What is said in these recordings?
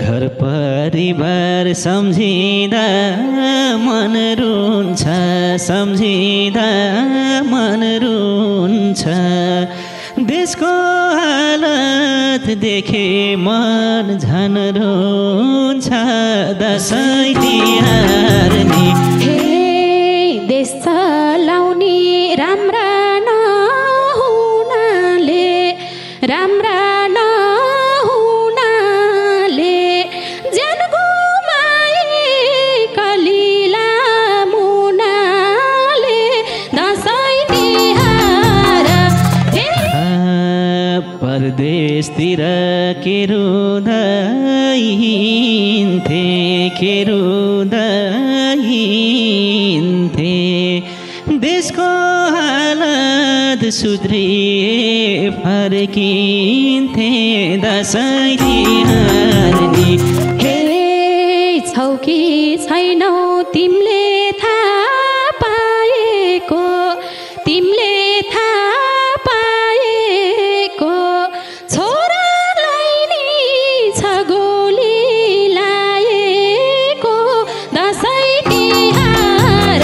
घर परिवार सम्झिँदा मन रुन्छ, सम्झिँदा मन रुन्छ। देशको हालत देखे मन झन रुन्छ। दसैँ तिहार नि देश चलाउने राम्रा नहुनाले, राम्रा नहुनाले ज्यान गुमाए कलिला मुनाले। दसैँ तिहार परदेशतिर के रुँदै हिँड्थे, के रुँदै हिँड्थे। देशको हालत सुध्रिए फर्किन्थे। दसैँ तिहार नि हे छौ कि छैनौ तिमीले थाहा पाएको, तिमीले थाहा पाएको छोरालाई नि छ गोली लाएको। दसैँ तिहार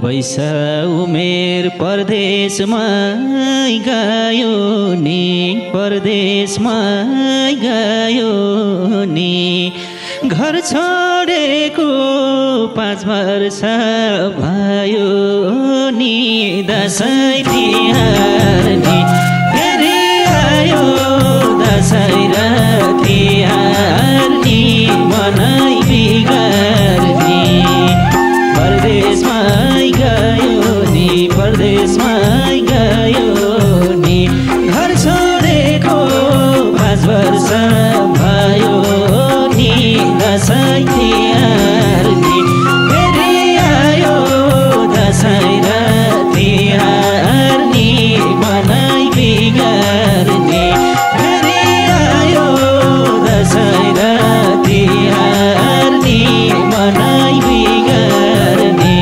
बैस उमेर परदेशमा गयो नि, परदेशमा गयो नि। घर छोडेको 5 वर्ष भयो नि। दसैँ तिहार नि फेरि आयो, दसैँ र तिहार नि मनाइ बिगार्ने। परदेशमा गयो नि, परदेशमा गयो नि। घर छोडेको 5 वर्ष भयो नि। दसैँ तिहार नि फेरि आयो, दसैँ र तिहार नि मनाइ बिगार्ने। फेरि आयो दसैँ र तिहार नि मनाइ बिगार्ने।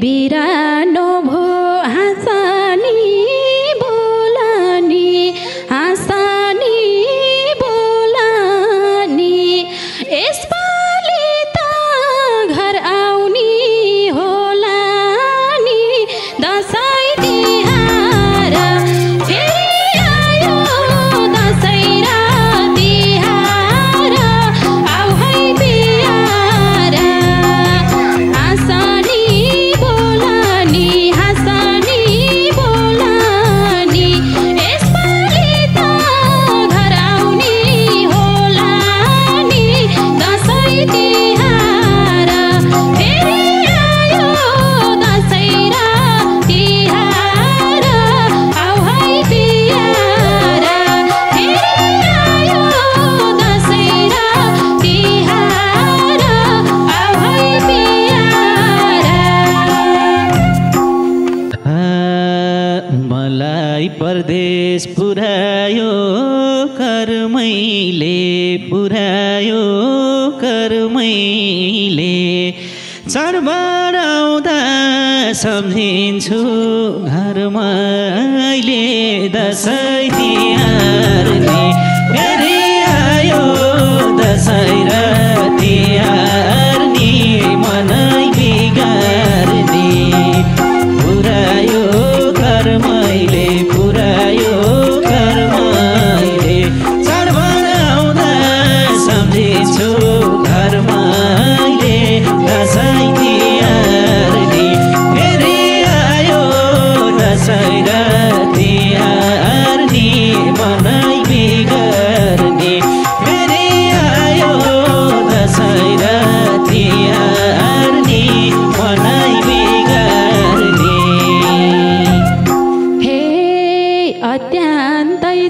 बिरानो भो हाँसनी बोलानी, हाँसनी बोलानी। यसपालि त घर आउनी होला नि। दसैँ तिहार फेरि आयो, दसैँ र तिहार आऊ है बिहार। हाँसनी बोलानी, हाँसनी बोलानी। यसपालि त घर आउनी होला नि। दसैँ तिहार फेरि आयो, दसैँ र तिहार आऊ है बिहार। फेरि आयो दसैँ र तिहार आऊ है बिहार। मलाई परदेश पुर्यायो कर्मैले, पुर्यायो कर्मैले। चाडबाड आउँदा सम्झिन्छु घरमा अहिले। दसैँ तिहार नि फेरि आयो, दसैँ र तिहार नि मनाइ बिगार्ने। पुर्यायो कर्मैले, पुर्यायो कर्मैले। चाडबाड आउँदा सम्झिन्छु घरमा अहिले। दसैँ तिहार नि फेरि आयो, दसैँ र तिहार नि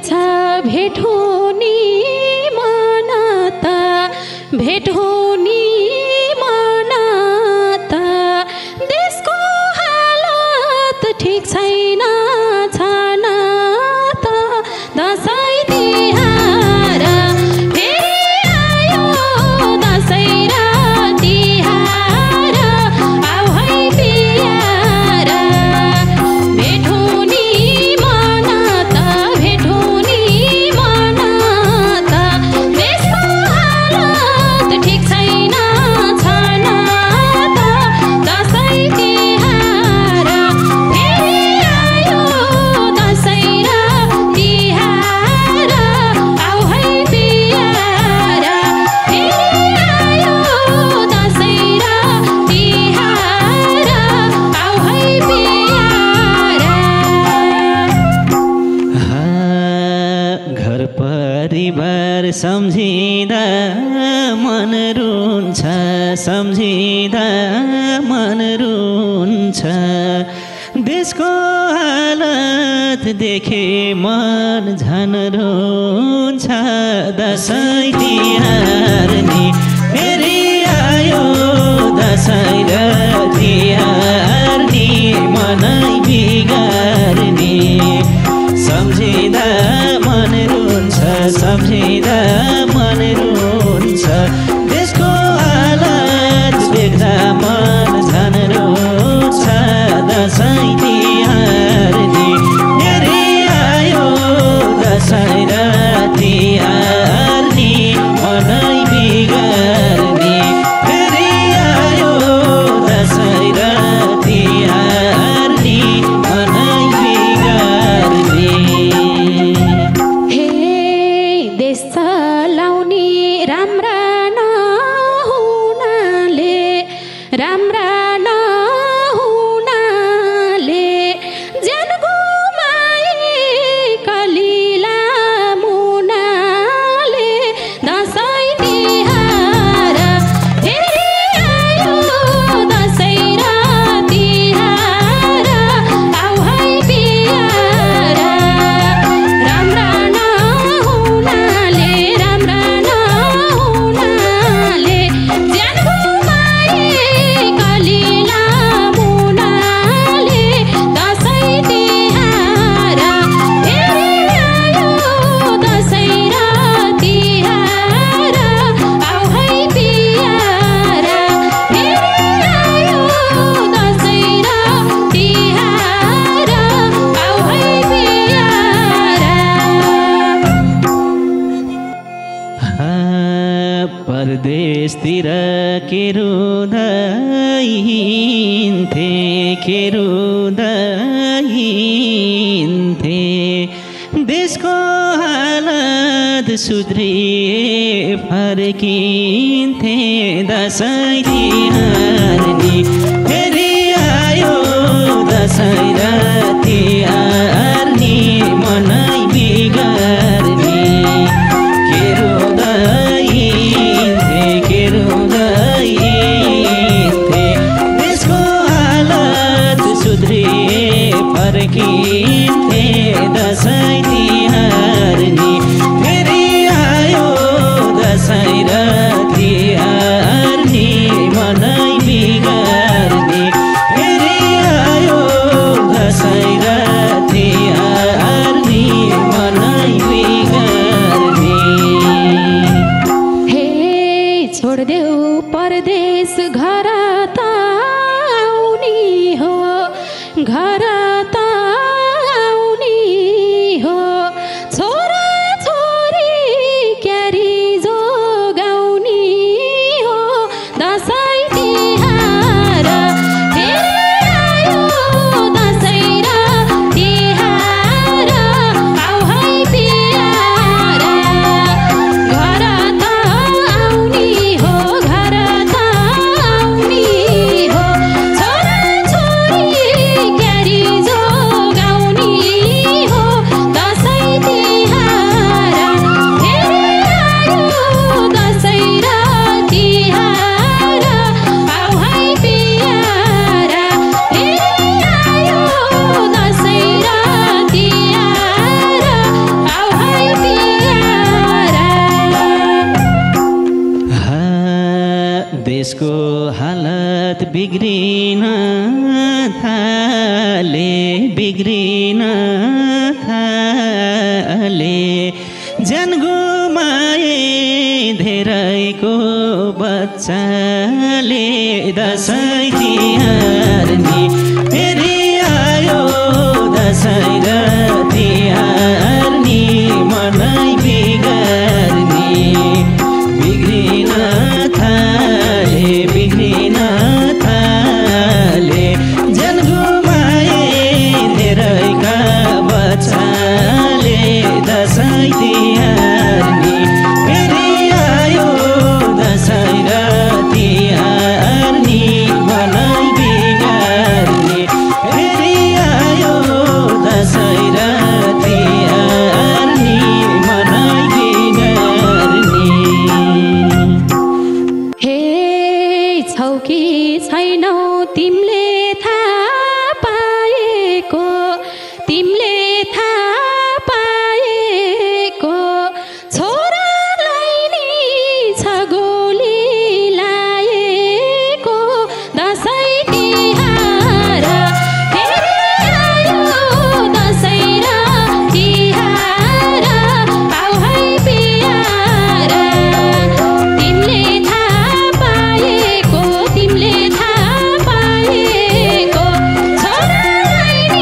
छ भेट हुने मन त भेट हुने मन त देशको हालत ठिक छैन छन त दसैँ तिहार फेरि आयो दसैँ र तिहार आऊ है पियार भेट हुने मन त भेट हुने मन त देशको हालत ठिक छैन छन त दसैँ तिहार फेरि आयो दसैँ र तिहार आऊ है पियार फेरि आयो दसैँ र तिहार आऊ है पियार घर परिवार सम्झिँदा मन रुन्छ सम्झिँदा मन रुन्छ देशको हालत देखे मन झन रुन्छ दसैँ तिहार नि फेरि आयो दसैँ र तिहार नि मनै बिगार्ने सम्झिँदा मन रुन्छ सम्झिँदा मन रुन्छ देशको हालत देख्दा मन झन रुन्छ दसैँ तिहार नि फेरि आयो दसैँ र तिहार नि मनै बिगार्ने फेरि आयो दसैँ र तिहार नि मनै बिगार्ने हे देश चलाउने राम्रा नहुनाले राम्रा नहुनाले ज्यान गुमाए कलिला मुनाले दसैँ तिहार फेरि आयो दसैँ र तिहार आऊ है पियार राम्रा नहुनाले राम्रा नहुनाले ज्यान गुमाए कलिला मुनाले दसैँ तिहार फेरि आयो दसैँ र तिहार आऊ है पियार फेरि आयो दसैँ र तिहार आऊ है पियार परदेशतिर के रुँदै हिँड्थे के रुँदै हिँड्थे देशको हालत सुध्रिए फर्किन्थे दसैँ तिहार नि फेरि आयो दसैँ र तिहार नि मनै बिगार्ने के रुँदै हिँड्थे के रुँदै हिँड्थे देशको हालत सुध्रिए फर्किन्थे दसैँ तिहार नि फेरि आयो दसैँ र तिहार नि मनै बिगार्ने फेरि आयो दसैँ र तिहार नि मनै बिगार्ने हे छोडिदेऊ परदेश घर त आउने हो घर त आउने हो बिग्रिन थाले ज्यान गुमाए धेरैको बच्चाले दसैँ तिहार नि फेरि आयो दसैँ र तिहार नि मनै बिगार्ने बिग्रिन थाले ज्यान गुमाए धेरैका बच्चाले दसैँ तिहार नि फेरि आयो दसैँ र तिहार नि मनै बिगार्ने फेरि आयो दसैँ र तिहार नि मनै बिगार्ने। हे छौ कि छैनौ तिमीले थाहा पाएको छोरालाई नि छ गोली लाएको दसैँ तिहार फेरि आयो दसैँ र तिहार आऊ है बिहार तिमीले थाहा पाएको छोरालाई नि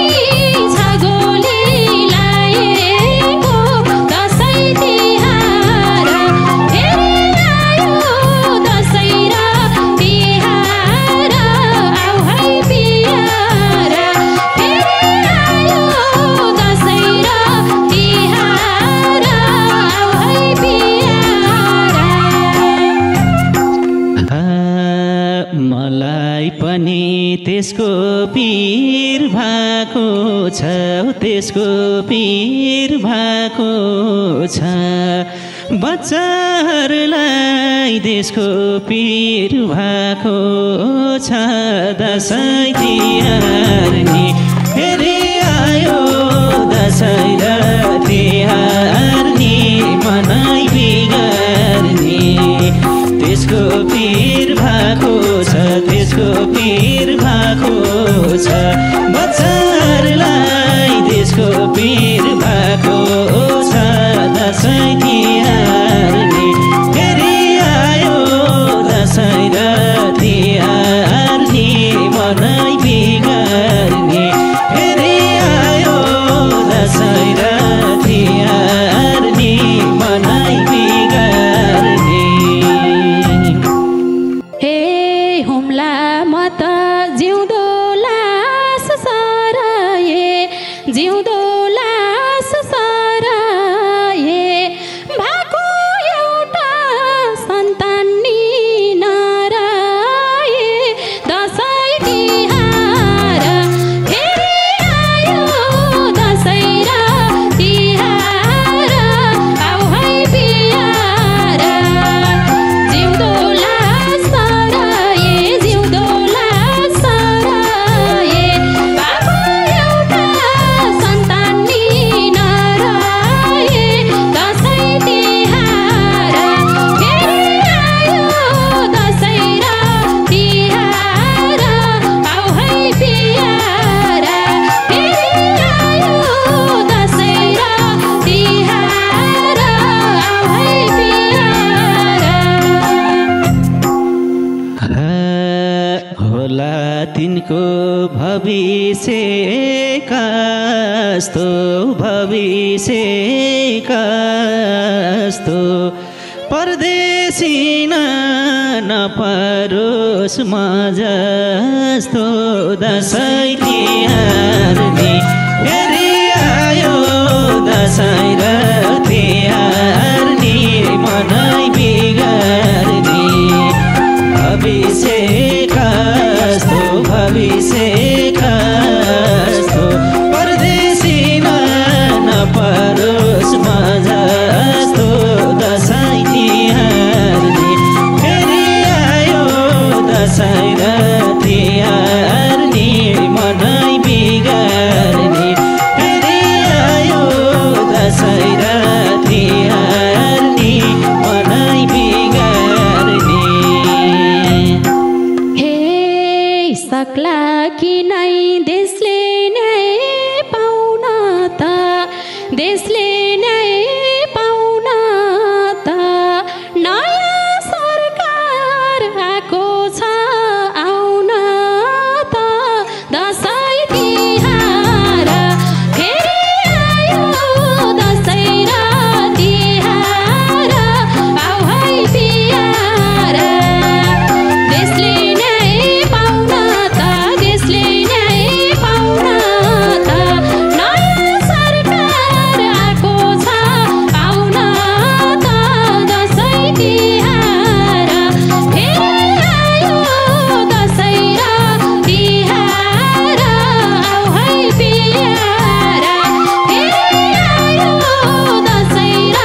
छ गोली लाएको दसैँ तिहार फेरि आयो दसैँ र तिहार आऊ है बिहार फेरि आयो दसैँ र तिहार आऊ है बिहार। मलाई पनि त्यसको पीर भएको छ बच्चाहरूलाई देशको पीर भएको छ दसैँ तिहार नि फेरि आयो दसैँ र तिहार नि मनै बिगार्ने त्यसको पीर भएको छ बच्चाहरूलाई देशको पीर भएको छ दसैँ तिहार नि फेरि आयो दसैँ र तिहार नि मनै बिगार्ने फेरि आयो दसैँ र तिहार नि मनै बिगार्ने। हे हुम्ला म त जिउँदो लास सराए भएको एउटा सन्तान नि नराए दसैँ तिहार फेरि आयो दसैँ र तिहार आऊ है बिहार जिउँदो लास सराए भएको एउटा सन्तान नि नराए दसैँ तिहार फेरि आयो दसैँ र तिहार आऊ है बिहार फेरि आयो दसैँ र तिहार आऊ है बिहार। होला तिनको भविष्य कस्तो परदेशी नपरोस् म जस्तो दसैँ तिहार नि फेरि आयो दसैँ र तिहार नि मनै बिगार्ने भविष्य कस्तो परदेशी नपरोस् म जस्तो दसैँ तिहार नि फेरि आयो दसैँ र तिहार नि मनै बिगार्ने देशले न्याय पाउन त नयाँ सरकार आएको छ आउन त दसैँ तिहार फेरि आयो दसैँ र तिहार आऊ है बिहार देशले न्याय पाउन त देशले न्याय पाउन त नयाँ सरकार आएको छ आउन त दसैँ तिहार फेरि आयो दसैँ र तिहार आऊ है बिहार फेरि आयो दसैँ र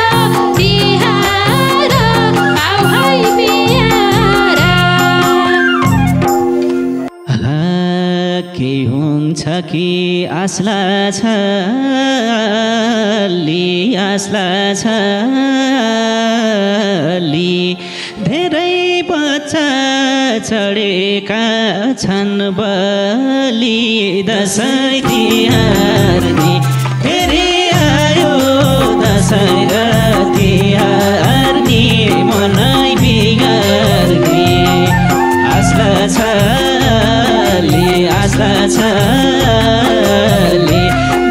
तिहार आऊ है बिहार के हुन्छ कि आस्ला छ आस्ला छ धेरै बच्चा चढेका छन् बलि दसैँ तिहार नि फेरि आयो दसैँ र तिहार नि मनाइ बिगार नि आस्ला छ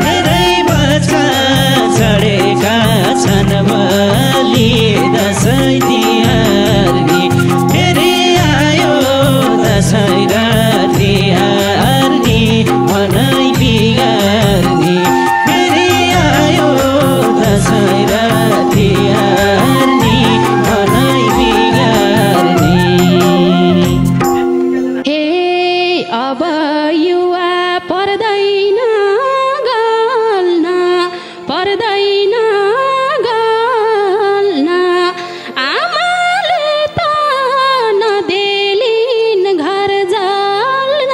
धेरै बच्चा चढेका छन् बलि दसैँ तिहार नि फेरि आयो दसैँ र तिहार नि मनाइ बिगार नि फेरि आयो दसैँ र तिहार नि मनाइ बिगार नि अब युवा पर्दैन गल्न पर्दैन गल्न आमाले त नदेलिन् घर जल्न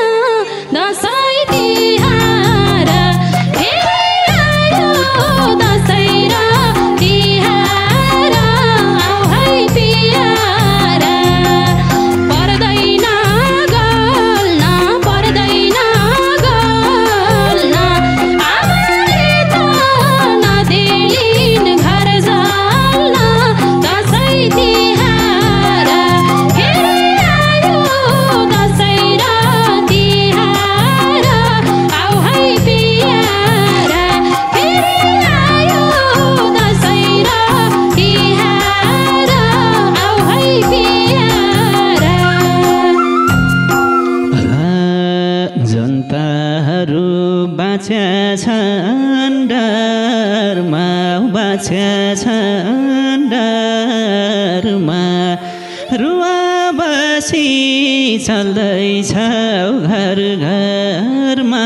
दसैँ तिहार फेरि आयो दसैँ र तिहार आऊ है बिहार पर्दैन गल्न पर्दैन गल्न आमाले त नदेलिन् घर जल्न दसैँ तिहार फेरि आयो दसैँ र तिहार आऊ है बिहार फेरि आयो दसैँ र तिहार आऊ है बिहार जनताहरू बाँच्या छन् डरमा बाँच्या छन् डरमा रुवा बसी चल्दैछ घर घरमा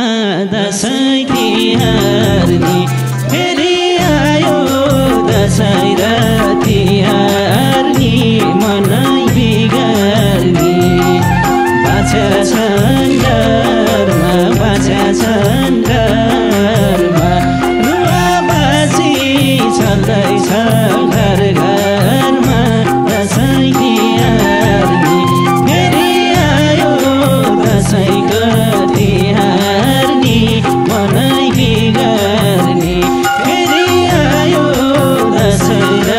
दसैँ तिहार नि फेरि आयो दसैँ र तिहार नि मनाइ बिगार नि बाँच्या छन् डरमा बाँच्या छन् डरमा रुवा बसी चल्दैछ घर घरमा दसैँ तिहार नि फेरि आयो दसैँको तिहार नि मनाइ बिगार नि फेरि आयो दसैँ र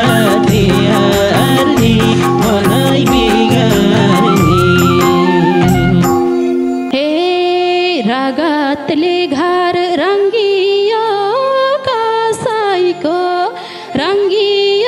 तिहार नि मनाइ बिगार नि रगतले घर रङ्गियो कसैको रङ्गियो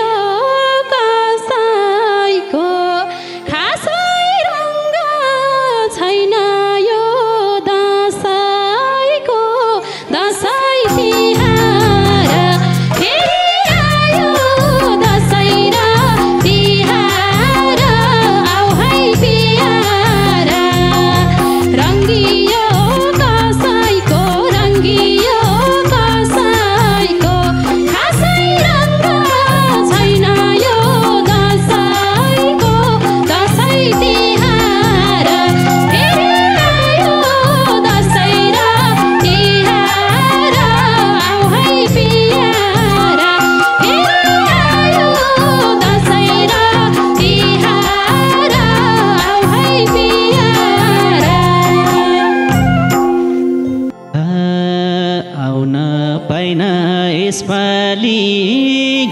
यसपालि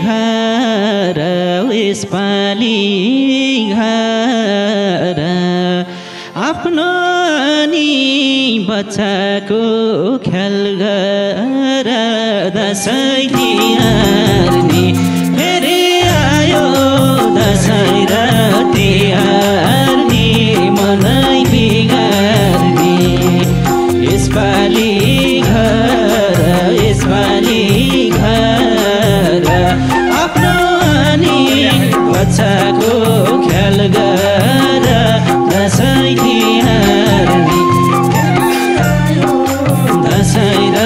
घर यसपालि घर आफ्नो नि बच्चाको ख्याल गर दसैँ तिहार नि फेरि आयो दसैँ र तिहार नि मनै बिगार्ने यसपालि घर यसपालि घर आफ्नो नि बच्चाको ख्याल गर दसैँ तिहार नि दसैँ र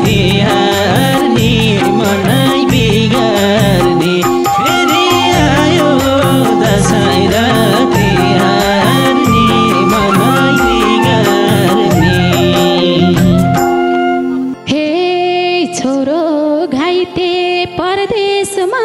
तिहार नि मनै बिगार्ने फेरि आयो दसैँ र तिहार नि मनै बिगार्ने हे छोरो घाइते परदेशमा